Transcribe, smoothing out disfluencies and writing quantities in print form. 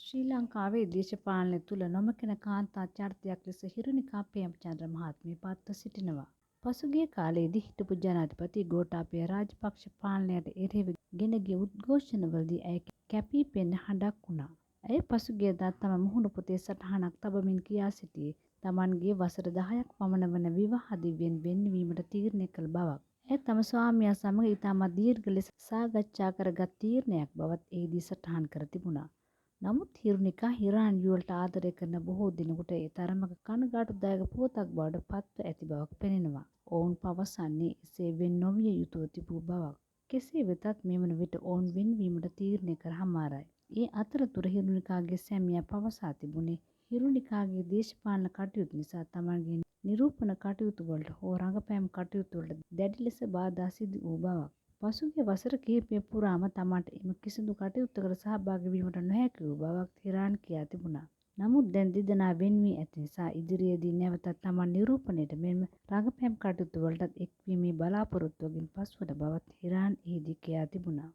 ශ්‍රී ලංකාවේ දේශපාලනය තුළ නොමැකෙන කාන්තා චරිතයක් ලෙස හිරුණිකා ප්‍රේමචන්ද්‍ර මහත්මිය පත්ව සිටිනවා. පසුගිය කාලයේදී හිටපු ජනාධිපති ගෝඨාභය රාජපක්ෂ පාලනයට එරෙහිව ගෙන ගිය උද්ඝෝෂණවලදී ඇය කැපී පෙනෙන හඬක් වුණා. ඇය පසුගියදා තම මුහුණ පොතේ සටහනක් තබමින් කියා සිටියේ තමන්ගේ වසර 10ක් පමණ වන විවාහ දිවියෙන් වෙන්වීමට තීරණය කළ බවක්. ඇය තම ස්වාමියා සමග ඉතාමත් දීර්ඝ ලෙස සාකච්ඡා කරගත් තීරණයක් බවත් එහිදී සටහන් කර තිබුණා. නමුත් හිරුණිකා හිරාන් යුවළට ආදරය කරන බොහෝ දෙනෙකුට ඒ තරමක කනගාටුදායක පුවතක් බවට පත්ව ඇති බවක් පෙනෙනවා. ඔවුන් පවසන්නේ එසේ වෙන් නොවිය යුතුව තිබූ බවක්. කෙසේ වෙතත් මෙවන විට ඔවුන් වෙන්වීමට තීරණය කර හමාරයි. ඒ අතරතුර හිරුණිකාගේ සැමියා පවසා තිබුණේ හිරුණිකාගේ දේශපාලන කටයුතු නිසා තමන්ගේ නිරූපණ කටයුතු වලට හෝ රඟපෑම් කටයුතු වලට දැඩි ලෙස බාධා සිදු වූ බවක්. පසුගිය වසර කිහිපය පුරාම තමන්ට එම කිසිදු කටයුත්තකට සහභාගී වීමට නොහැකි වූ බවක් හිරාන් කියා තිබුණා. නමුත් දැන් දෙදෙනා වෙන් වී ඇති නිසා ඉදිරියේදී නැවතත් තමන් නිරූපණයට මෙන්ම රඟපෑම් කටයුතු වලටත් එක්වීමේ බලාපොරොත්තුවකින් පසුවන බවත් හිරාන් එහිදී කියා තිබුණා.